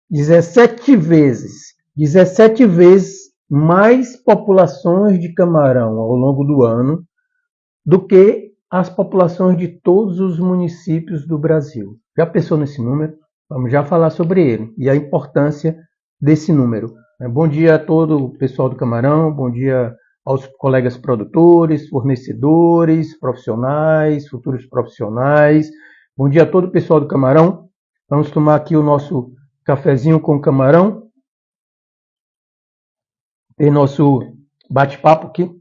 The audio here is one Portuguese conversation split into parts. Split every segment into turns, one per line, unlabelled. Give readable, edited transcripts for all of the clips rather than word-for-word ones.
17 vezes mais populações de camarão ao longo do ano do que as populações de todos os municípios do Brasil. Já pensou nesse número? Vamos já falar sobre ele e a importância desse número. Bom dia a todo o pessoal do camarão, bom dia aos colegas produtores, fornecedores, profissionais, futuros profissionais. Bom dia a todo o pessoal do camarão. Vamos tomar aqui o nosso cafezinho com camarão e nosso bate-papo aqui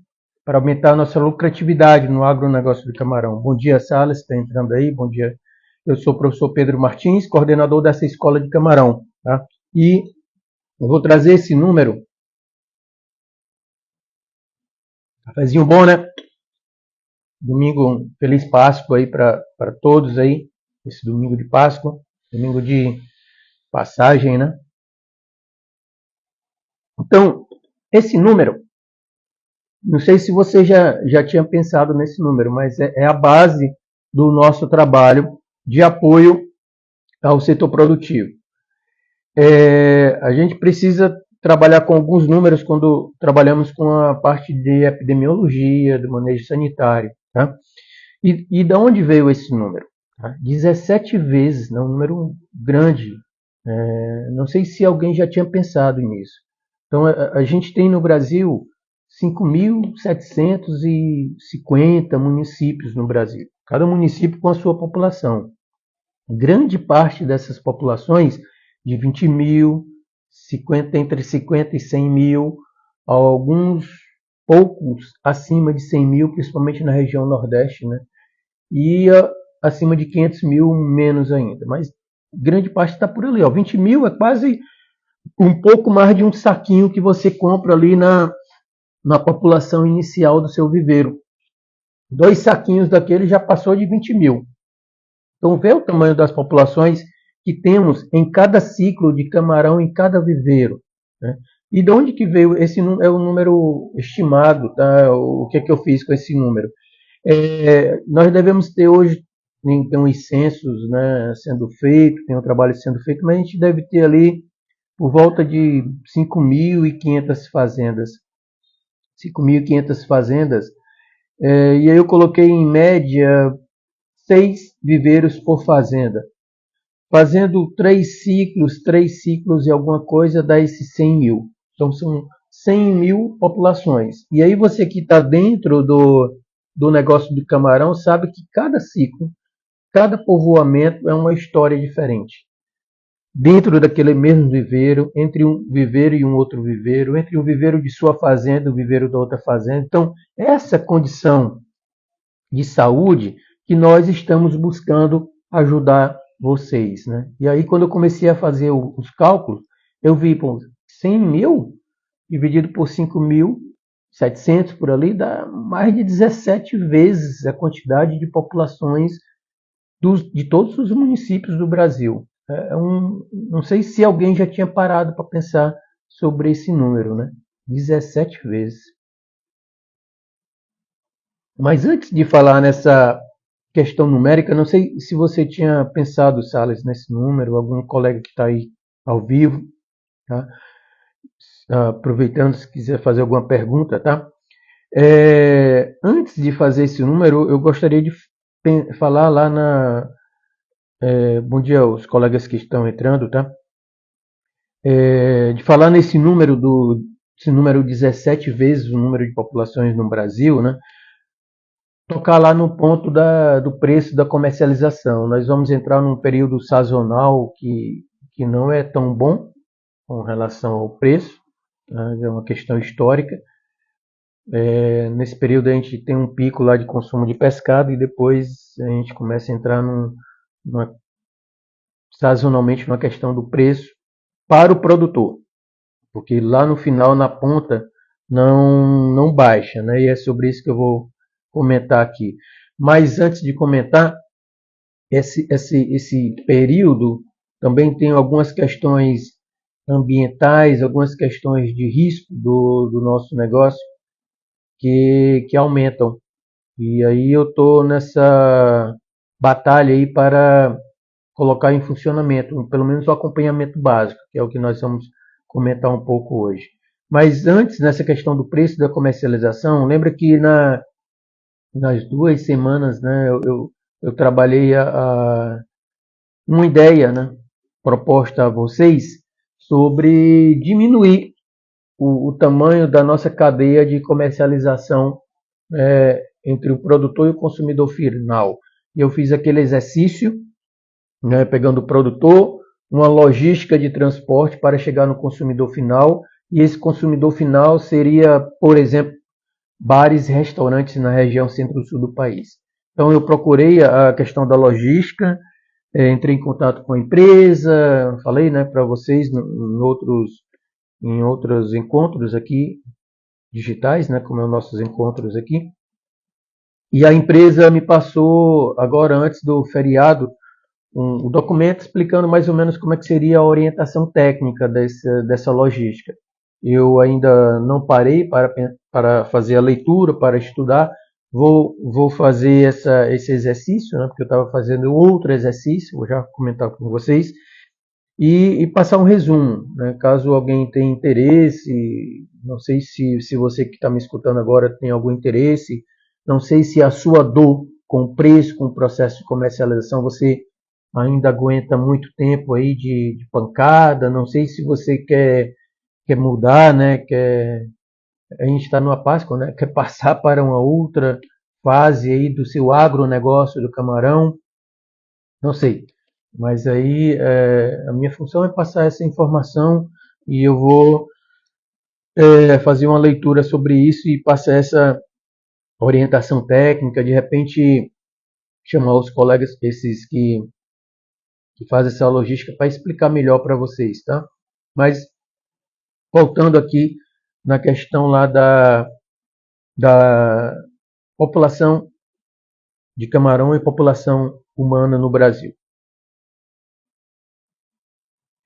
para aumentar a nossa lucratividade no agronegócio do camarão. Bom dia, Salles, está entrando aí. Bom dia. Eu sou o professor Pedro Martins, coordenador dessa escola de camarão. Tá? E eu vou trazer esse número. Cafezinho bom, né? Domingo, feliz Páscoa aí para todos aí. Esse domingo de Páscoa, domingo de passagem, né? Então, esse número, não sei se você já tinha pensado nesse número, mas é a base do nosso trabalho de apoio ao setor produtivo. A gente precisa trabalhar com alguns números quando trabalhamos com a parte de epidemiologia, do manejo sanitário. Tá? E de onde veio esse número? Tá? 17 vezes, né? Um número grande. Não sei se alguém já tinha pensado nisso. Então, a gente tem no Brasil 5.750 municípios no Brasil. Cada município com a sua população. Grande parte dessas populações, de 20 mil, entre 50 e 100 mil, alguns poucos acima de 100 mil, principalmente na região Nordeste, né? E acima de 500 mil, menos ainda. Mas grande parte está por ali. 20 mil é quase um pouco mais de um saquinho que você compra ali na população inicial do seu viveiro. 2 saquinhos daquele já passou de 20 mil. Então, vê o tamanho das populações que temos em cada ciclo de camarão, em cada viveiro. Né? E de onde que veio esse número? É o número estimado, tá? O que é que eu fiz com esse número? Nós devemos ter hoje, tem uns censos, né, sendo feito, tem um trabalho sendo feito, mas a gente deve ter ali por volta de 5.500 fazendas. 5.500 fazendas. E aí eu coloquei em média 6 viveiros por fazenda. Fazendo 3 ciclos e alguma coisa, dá esses 100 mil. Então são 100 mil populações. E aí você que está dentro do negócio de camarão sabe que cada ciclo, cada povoamento é uma história diferente. Dentro daquele mesmo viveiro, entre um viveiro e um outro viveiro, entre o viveiro de sua fazenda e o viveiro da outra fazenda. Então, essa condição de saúde que nós estamos buscando ajudar vocês. Né? E aí, quando eu comecei a fazer os cálculos, eu vi, 100 mil dividido por 5.700 por ali, dá mais de 17 vezes a quantidade de populações de todos os municípios do Brasil. Não sei se alguém já tinha parado para pensar sobre esse número, né? 17 vezes. Mas antes de falar nessa questão numérica, não sei se você tinha pensado, Salles, nesse número, algum colega que está aí ao vivo, tá? Aproveitando, se quiser fazer alguma pergunta, tá? Antes de fazer esse número, eu gostaria de falar lá bom dia aos colegas que estão entrando, tá? De falar nesse número esse número 17 vezes o número de populações no Brasil, né? Tocar lá no ponto do preço da comercialização. Nós vamos entrar num período sazonal que não é tão bom com relação ao preço, né? É uma questão histórica. Nesse período a gente tem um pico lá de consumo de pescado e depois a gente começa a entrar sazonalmente numa questão do preço para o produtor, porque lá no final, na ponta, não baixa, né? E é sobre isso que eu vou comentar aqui. Mas antes de comentar, esse período também tem algumas questões ambientais, algumas questões de risco do nosso negócio que aumentam. E aí eu estou nessa batalha aí para colocar em funcionamento, pelo menos o acompanhamento básico, que é o que nós vamos comentar um pouco hoje. Mas antes, nessa questão do preço da comercialização, lembra que nas 2 semanas, né, eu trabalhei uma ideia, né, proposta a vocês sobre diminuir o tamanho da nossa cadeia de comercialização entre o produtor e o consumidor final. E eu fiz aquele exercício, né, pegando o produtor, uma logística de transporte para chegar no consumidor final, e esse consumidor final seria, por exemplo, bares e restaurantes na região centro-sul do país. Então eu procurei a questão da logística, entrei em contato com a empresa, falei, né, para vocês em outros encontros aqui digitais, né, como é os nossos encontros aqui. E a empresa me passou agora antes do feriado um documento explicando mais ou menos como é que seria a orientação técnica dessa logística. Eu ainda não parei para fazer a leitura, para estudar. Vou fazer esse exercício, né, porque eu estava fazendo outro exercício, vou já comentar com vocês, e passar um resumo. Né, caso alguém tenha interesse, não sei se você que está me escutando agora tem algum interesse, não sei se a sua dor com o preço, com o processo de comercialização, você ainda aguenta muito tempo aí de pancada. Não sei se você quer mudar, né? A gente está numa Páscoa, né? Quer passar para uma outra fase aí do seu agronegócio do camarão. Não sei. Mas aí a minha função é passar essa informação e eu vou fazer uma leitura sobre isso e passar essa orientação técnica. De repente, chamar os colegas, esses que fazem essa logística, para explicar melhor para vocês, tá? Mas voltando aqui na questão lá da população de camarão e população humana no Brasil.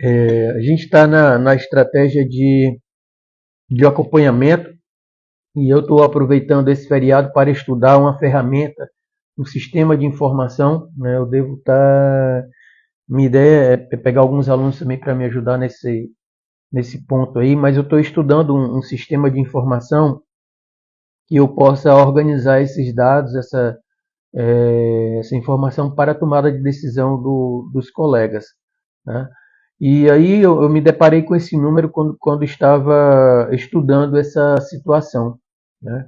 A gente está na estratégia de acompanhamento e eu estou aproveitando esse feriado para estudar uma ferramenta, um sistema de informação. Né? Eu devo estar. Minha ideia é pegar alguns alunos também para me ajudar nesse ponto aí, mas eu estou estudando um sistema de informação que eu possa organizar esses dados, essa informação para a tomada de decisão dos colegas. Né? E aí eu me deparei com esse número quando estava estudando essa situação. Né?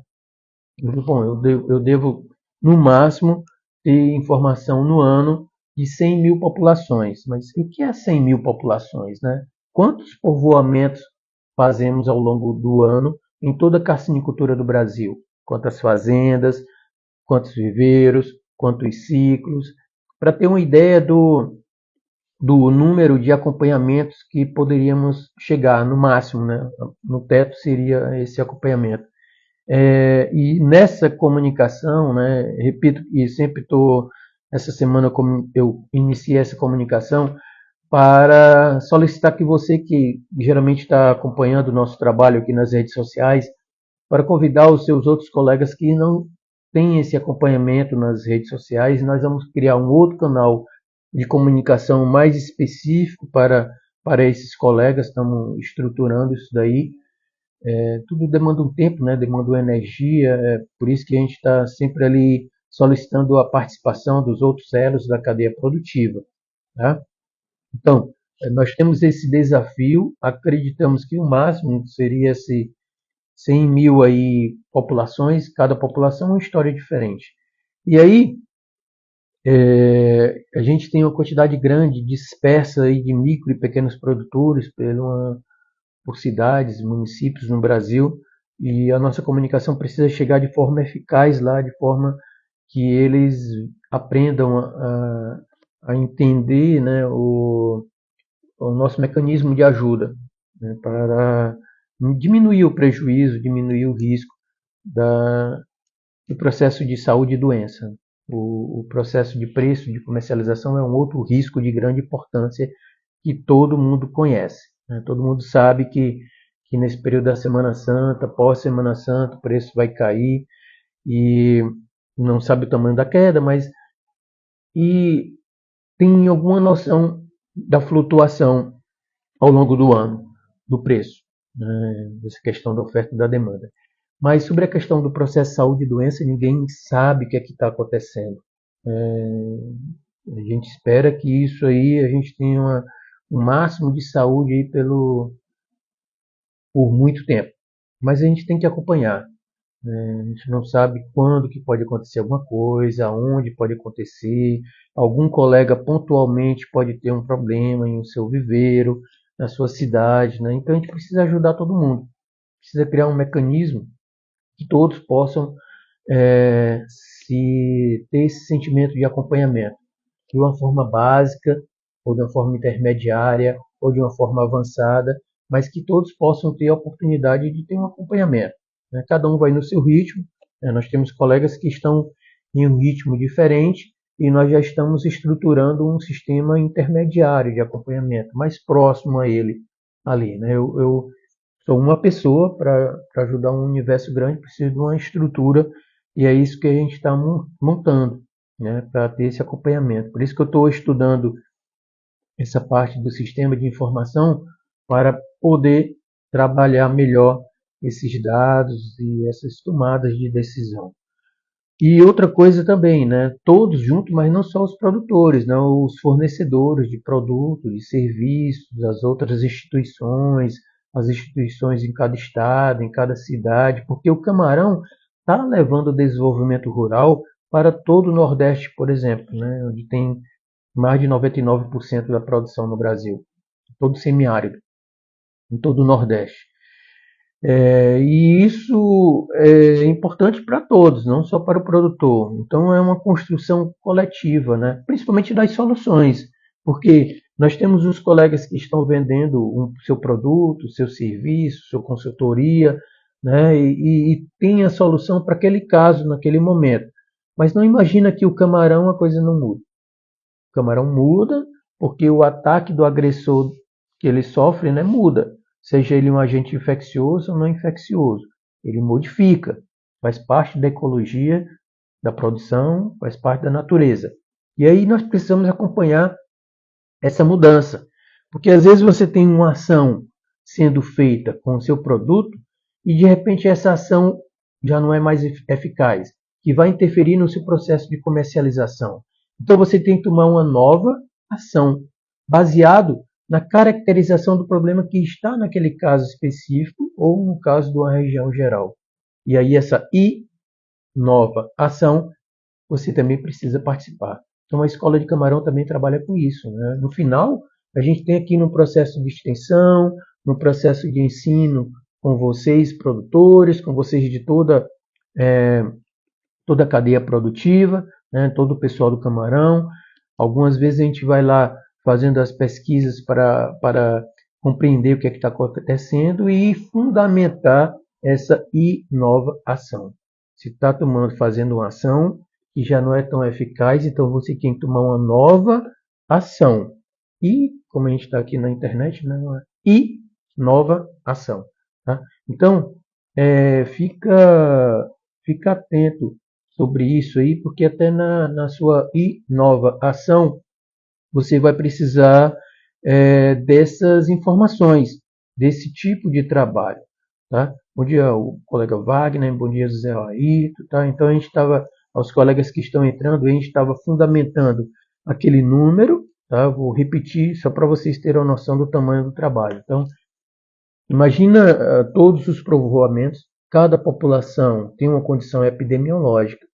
Bom, eu devo, no máximo, ter informação no ano de 100 mil populações. Mas o que é 100 mil populações? Né? Quantos povoamentos fazemos ao longo do ano em toda a carcinicultura do Brasil? Quantas fazendas, quantos viveiros, quantos ciclos? Para ter uma ideia do número de acompanhamentos que poderíamos chegar no máximo, né? No teto seria esse acompanhamento. E nessa comunicação, né, repito, e sempre estou, essa semana eu iniciei essa comunicação para solicitar que você que geralmente está acompanhando o nosso trabalho aqui nas redes sociais, para convidar os seus outros colegas que não têm esse acompanhamento nas redes sociais. Nós vamos criar um outro canal de comunicação mais específico para esses colegas. Estamos estruturando isso daí. Tudo demanda um tempo, né? Demanda uma energia, por isso que a gente está sempre ali solicitando a participação dos outros elos da cadeia produtiva. Tá? Então, nós temos esse desafio, acreditamos que o máximo seria esse 100 mil aí populações, cada população é uma história diferente. E aí, a gente tem uma quantidade grande dispersa aí de micro e pequenos produtores por cidades, municípios no Brasil, e a nossa comunicação precisa chegar de forma eficaz lá, de forma que eles aprendam a entender, né, o nosso mecanismo de ajuda, né, para diminuir o prejuízo, diminuir o risco do processo de saúde e doença. O processo de preço, de comercialização é um outro risco de grande importância que todo mundo conhece. Né? Todo mundo sabe que nesse período da Semana Santa, pós-Semana Santa, o preço vai cair e não sabe o tamanho da queda, mas e tem alguma noção da flutuação ao longo do ano do preço, né? Essa questão da oferta e da demanda. Mas sobre a questão do processo de saúde e doença, ninguém sabe o que é que está acontecendo. A gente espera que isso aí, a gente tenha um máximo de saúde aí por muito tempo. Mas a gente tem que acompanhar. A gente não sabe quando que pode acontecer alguma coisa, onde pode acontecer. Algum colega pontualmente pode ter um problema em o seu viveiro, na sua cidade, né? Então a gente precisa ajudar todo mundo. Precisa criar um mecanismo que todos possam se ter esse sentimento de acompanhamento, de uma forma básica, ou de uma forma intermediária, ou de uma forma avançada, mas que todos possam ter a oportunidade de ter um acompanhamento, né? Cada um vai no seu ritmo, né? Nós temos colegas que estão em um ritmo diferente e nós já estamos estruturando um sistema intermediário de acompanhamento, mais próximo a ele ali, né? Eu sou uma pessoa para ajudar um universo grande, preciso de uma estrutura e é isso que a gente está montando, né, para ter esse acompanhamento. Por isso que eu estou estudando essa parte do sistema de informação para poder trabalhar melhor esses dados e essas tomadas de decisão. E outra coisa também, né, todos juntos, mas não só os produtores, né, os fornecedores de produtos, de serviços, as outras instituições, as instituições em cada estado, em cada cidade, porque o camarão está levando o desenvolvimento rural para todo o Nordeste, por exemplo, né, onde tem mais de 99% da produção no Brasil, todo semiárido, em todo o Nordeste. E isso é importante para todos, não só para o produtor. Então é uma construção coletiva, né? Principalmente das soluções, porque nós temos os colegas que estão vendendo o seu produto, seu serviço, sua consultoria, né? E tem a solução para aquele caso, naquele momento. Mas não imagina que o camarão a coisa não muda. O camarão muda porque o ataque do agressor que ele sofre, né, muda. Seja ele um agente infeccioso ou não infeccioso. Ele modifica. Faz parte da ecologia, da produção, faz parte da natureza. E aí nós precisamos acompanhar essa mudança. Porque às vezes você tem uma ação sendo feita com o seu produto e de repente essa ação já não é mais eficaz, que vai interferir no seu processo de comercialização. Então você tem que tomar uma nova ação, baseado na caracterização do problema que está naquele caso específico ou no caso de uma região geral. E aí essa nova ação você também precisa participar. Então a Escola de Camarão também trabalha com isso, né? No final, a gente tem aqui no processo de extensão, no processo de ensino com vocês, produtores, com vocês de toda a cadeia produtiva, né? Todo o pessoal do camarão. Algumas vezes a gente vai lá fazendo as pesquisas para compreender o que é que está acontecendo e fundamentar essa inovação. Se está fazendo uma ação que já não é tão eficaz, então você tem que tomar uma nova ação. E, como a gente está aqui na internet, né, uma nova ação. Tá? Então, fica atento sobre isso aí, porque até na sua nova ação, você vai precisar dessas informações, desse tipo de trabalho. Tá? Bom dia, o colega Wagner, bom dia, José Ayrton. Tá? Então, a gente estava, aos colegas que estão entrando, a gente estava fundamentando aquele número. Tá? Vou repetir só para vocês terem uma noção do tamanho do trabalho. Então, imagina todos os povoamentos, cada população tem uma condição epidemiológica,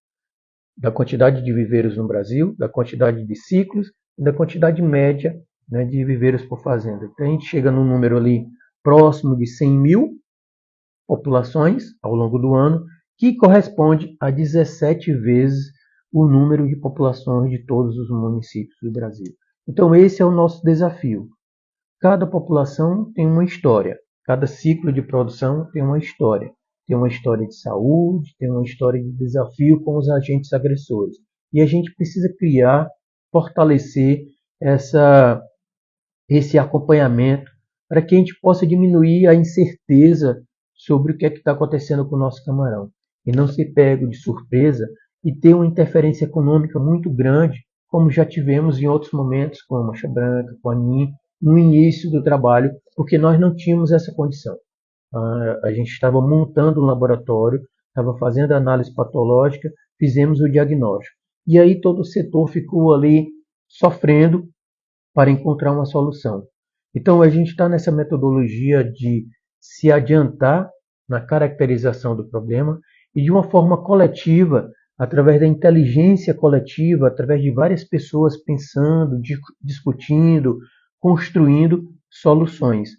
da quantidade de viveiros no Brasil, da quantidade de ciclos e da quantidade média, né, de viveiros por fazenda. Então a gente chega num número ali próximo de 100 mil populações ao longo do ano, que corresponde a 17 vezes o número de populações de todos os municípios do Brasil. Então esse é o nosso desafio. Cada população tem uma história, cada ciclo de produção tem uma história. Tem uma história de saúde, tem uma história de desafio com os agentes agressores. E a gente precisa criar, fortalecer esse acompanhamento para que a gente possa diminuir a incerteza sobre o que é que está acontecendo com o nosso camarão. E não ser pego de surpresa e ter uma interferência econômica muito grande, como já tivemos em outros momentos, com a mancha branca, com a NIM, no início do trabalho, porque nós não tínhamos essa condição. A gente estava montando um laboratório, estava fazendo análise patológica, fizemos o diagnóstico. E aí todo o setor ficou ali sofrendo para encontrar uma solução. Então a gente está nessa metodologia de se adiantar na caracterização do problema e de uma forma coletiva, através da inteligência coletiva, através de várias pessoas pensando, discutindo, construindo soluções,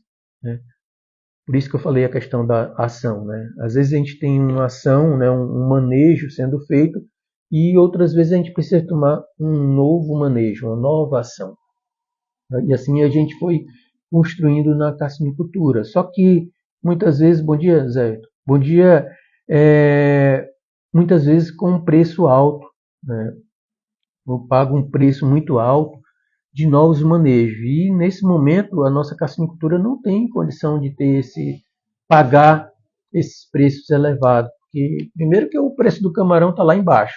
né? Por isso que eu falei a questão da ação, né? Às vezes a gente tem uma ação, né, um manejo sendo feito, e outras vezes a gente precisa tomar um novo manejo, uma nova ação. E assim a gente foi construindo na carcinicultura. Só que muitas vezes, bom dia, Zé, bom dia, muitas vezes com um preço alto, né? Eu pago um preço muito alto de novos manejos. E nesse momento a nossa carcinicultura não tem condição de ter pagar esses preços elevados. Porque, primeiro que o preço do camarão está lá embaixo.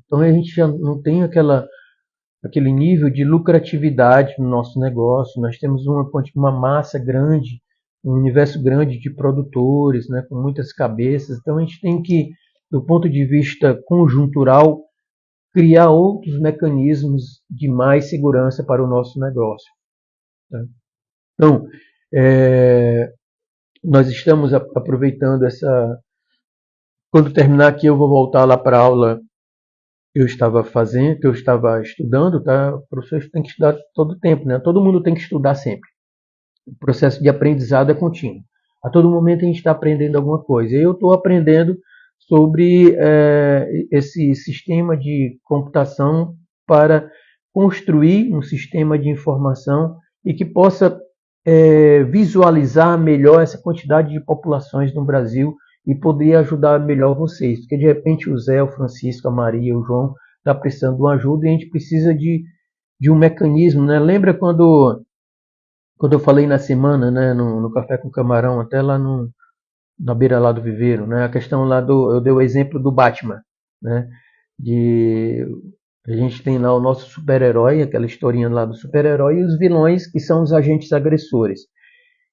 Então a gente já não tem aquele nível de lucratividade no nosso negócio. Nós temos uma massa grande, um universo grande de produtores, né, com muitas cabeças. Então a gente tem que, do ponto de vista conjuntural, criar outros mecanismos de mais segurança para o nosso negócio. Tá? Então, nós estamos aproveitando essa... Quando terminar aqui, eu vou voltar lá para a aula que eu estava fazendo, que eu estava estudando, tá? O professor tem que estudar todo o tempo, né? Todo mundo tem que estudar sempre. O processo de aprendizado é contínuo. A todo momento a gente está aprendendo alguma coisa. Eu estou aprendendo sobre esse sistema de computação para construir um sistema de informação e que possa visualizar melhor essa quantidade de populações no Brasil e poder ajudar melhor vocês. Porque de repente o Zé, o Francisco, a Maria, o João está precisando de uma ajuda e a gente precisa de um mecanismo, né? Lembra quando eu falei na semana, né, no Café com Camarão, até lá na beira lá do viveiro, né, a questão lá eu dei o exemplo do Batman, né, a gente tem lá o nosso super-herói, aquela historinha lá do super-herói, e os vilões, que são os agentes agressores.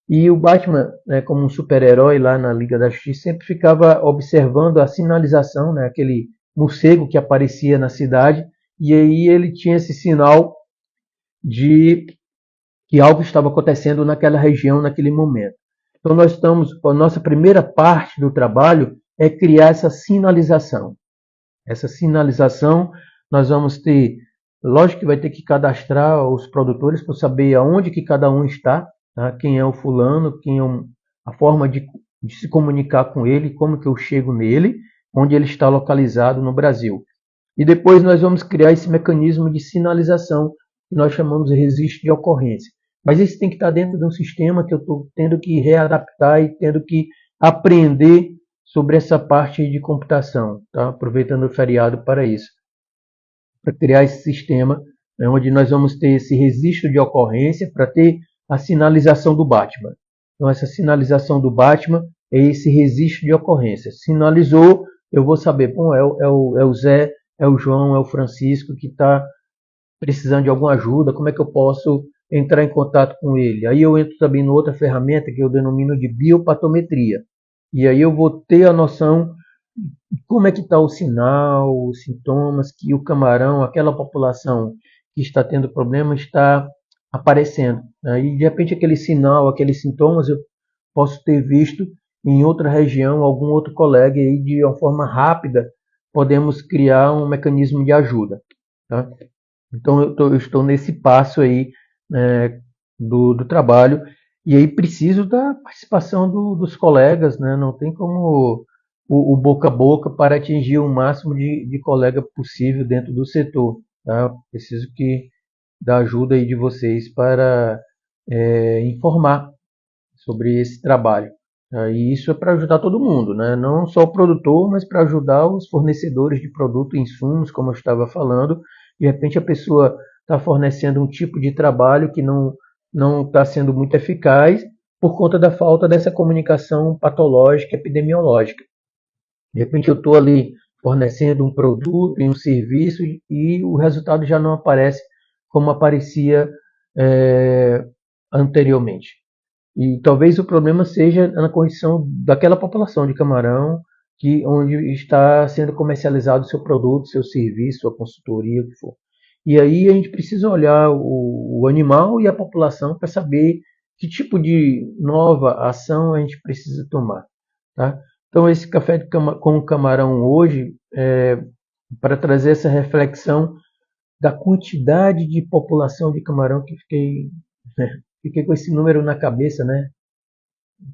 E o Batman, né, como um super-herói lá na Liga da Justiça, sempre ficava observando a sinalização, né, aquele morcego que aparecia na cidade, e aí ele tinha esse sinal de que algo estava acontecendo naquela região, naquele momento. Então a nossa primeira parte do trabalho é criar essa sinalização. Essa sinalização nós vamos ter, lógico que vai ter que cadastrar os produtores para saber aonde que cada um está, tá? Quem é o fulano, a forma de se comunicar com ele, como que eu chego nele, onde ele está localizado no Brasil. E depois nós vamos criar esse mecanismo de sinalização que nós chamamos de registro de ocorrência. Mas isso tem que estar dentro de um sistema que eu estou tendo que readaptar e tendo que aprender sobre essa parte de computação, tá? Aproveitando o feriado para isso. Para criar esse sistema, né, onde nós vamos ter esse registro de ocorrência para ter a sinalização do Batman. Então essa sinalização do Batman é esse registro de ocorrência. Sinalizou, eu vou saber, bom, é o Zé, é o João, é o Francisco que está precisando de alguma ajuda, como é que eu posso entrar em contato com ele? Aí eu entro também em outra ferramenta que eu denomino de biopatometria. E aí eu vou ter a noção de como é que está o sinal, os sintomas que o camarão, aquela população que está tendo problema, está aparecendo. Aí de repente aquele sinal, aqueles sintomas eu posso ter visto em outra região, algum outro colega, e aí de uma forma rápida podemos criar um mecanismo de ajuda. Tá? Então eu estou nesse passo aí, né, do trabalho, e aí preciso da participação dos colegas, né? Não tem como o boca a boca para atingir o máximo de colega possível dentro do setor. Tá? Preciso da ajuda aí de vocês para informar sobre esse trabalho. E isso é para ajudar todo mundo, né? Não só o produtor, mas para ajudar os fornecedores de produto e insumos, como eu estava falando. De repente a pessoa está fornecendo um tipo de trabalho que não está sendo muito eficaz por conta da falta dessa comunicação patológica, epidemiológica. De repente eu estou ali fornecendo um produto e um serviço e o resultado já não aparece como aparecia anteriormente. E talvez o problema seja na condição daquela população de camarão onde está sendo comercializado o seu produto, seu serviço, sua consultoria, o que for. E aí a gente precisa olhar o animal e a população para saber que tipo de nova ação a gente precisa tomar. Tá? Então esse café com camarão hoje é para trazer essa reflexão da quantidade de população de camarão que fiquei com esse número na cabeça, né?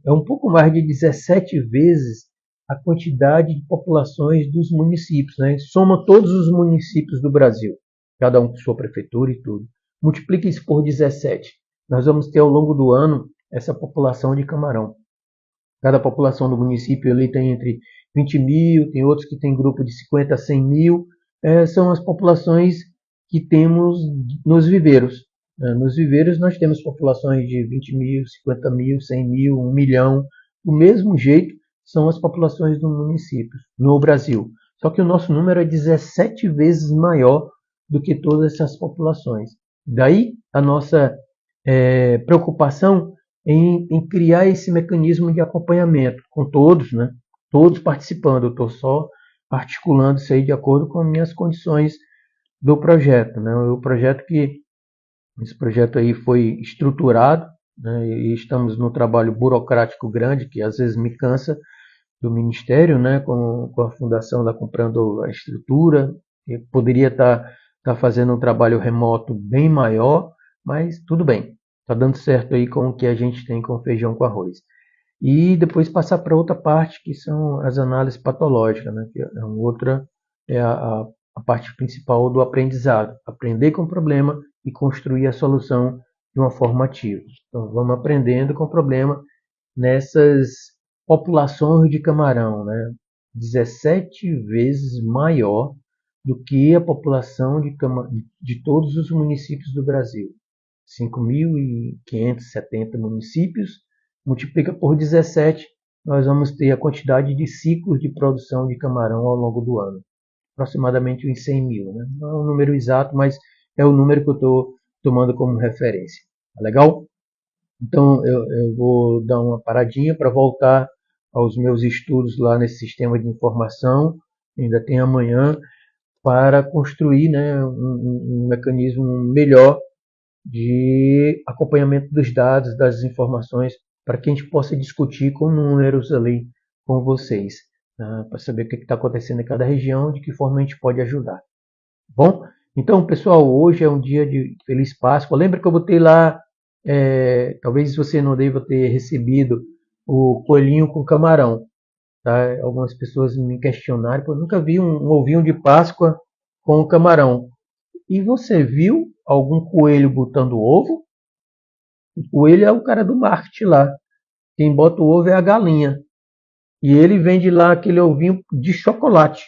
É um pouco mais de 17 vezes a quantidade de populações dos municípios, né? Soma todos os municípios do Brasil, cada um com sua prefeitura e tudo. Multiplica isso por 17. Nós vamos ter ao longo do ano essa população de camarão. Cada população do município ali tem entre 20 mil, tem outros que tem grupo de 50 a 100 mil. São as populações que temos nos viveiros. Nos viveiros nós temos populações de 20 mil, 50 mil, 100 mil, 1 milhão. Do mesmo jeito são as populações do município, no Brasil. Só que o nosso número é 17 vezes maior do que todas essas populações. Daí a nossa preocupação em criar esse mecanismo de acompanhamento com todos, né? Todos participando. Eu estou só articulando isso aí de acordo com as minhas condições do projeto, né? Esse projeto aí foi estruturado, né? E estamos num trabalho burocrático grande que às vezes me cansa do Ministério, né? Com a Fundação lá comprando a estrutura. Eu poderia estar fazendo um trabalho remoto bem maior, mas tudo bem. Está dando certo aí com o que a gente tem com feijão com arroz. E depois passar para outra parte, que são as análises patológicas, né? Que é a parte principal do aprendizado. Aprender com o problema e construir a solução de uma forma ativa. Então, vamos aprendendo com o problema nessas populações de camarão, né? 17 vezes maior do que a população de todos os municípios do Brasil. 5.570 municípios, multiplica por 17, nós vamos ter a quantidade de ciclos de produção de camarão ao longo do ano. Aproximadamente uns 100 mil. Né? Não é um número exato, mas é o número que eu estou tomando como referência. Tá legal? Então eu vou dar uma paradinha para voltar aos meus estudos lá nesse sistema de informação. Ainda tem amanhã para construir, né, um mecanismo melhor de acompanhamento dos dados, das informações, para que a gente possa discutir com números ali com vocês, né, para saber o que está acontecendo em cada região, de que forma a gente pode ajudar. Bom, então pessoal, hoje é um dia de Feliz Páscoa. Lembra que eu botei lá, talvez você não deva ter recebido o coelhinho com camarão. Tá? Algumas pessoas me questionaram, eu nunca vi um ovinho de Páscoa com camarão. E você viu algum coelho botando ovo? O coelho é o cara do marketing lá. Quem bota o ovo é a galinha. E ele vende lá aquele ovinho de chocolate.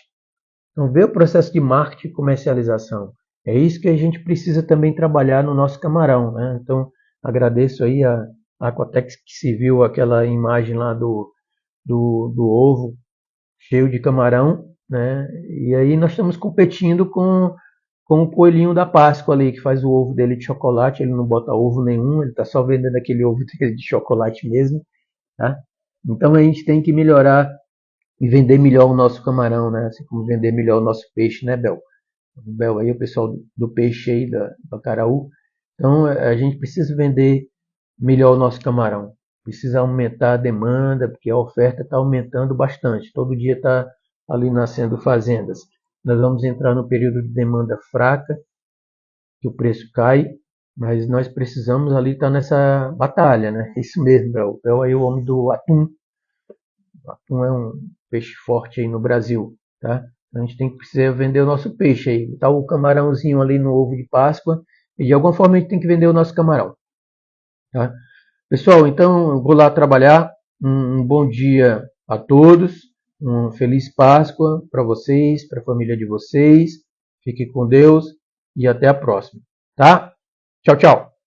Então vê o processo de marketing e comercialização. É isso que a gente precisa também trabalhar no nosso camarão. Né? Então agradeço aí a Aquatex que se viu aquela imagem lá do ovo cheio de camarão. Né? E aí nós estamos competindo com o coelhinho da Páscoa ali, que faz o ovo dele de chocolate. Ele não bota ovo nenhum, ele está só vendendo aquele ovo dele de chocolate mesmo. Tá? Então a gente tem que melhorar e vender melhor o nosso camarão, né? Assim como vender melhor o nosso peixe, né, Bel? O Bel aí, o pessoal do peixe aí, da Bacaraú. Então a gente precisa vender melhor o nosso camarão. Precisa aumentar a demanda, porque a oferta está aumentando bastante. Todo dia está ali nascendo fazendas. Nós vamos entrar no período de demanda fraca, que o preço cai, mas nós precisamos ali estar nessa batalha, né? Isso mesmo, Bel. Bel aí é o homem do atum. O atum é um peixe forte aí no Brasil, tá? A gente tem que precisar vender o nosso peixe aí. Tá o camarãozinho ali no ovo de Páscoa e de alguma forma a gente tem que vender o nosso camarão, tá? Pessoal, então eu vou lá trabalhar. Um bom dia a todos. Uma feliz Páscoa para vocês, para a família de vocês. Fiquem com Deus e até a próxima, tá? Tchau, tchau.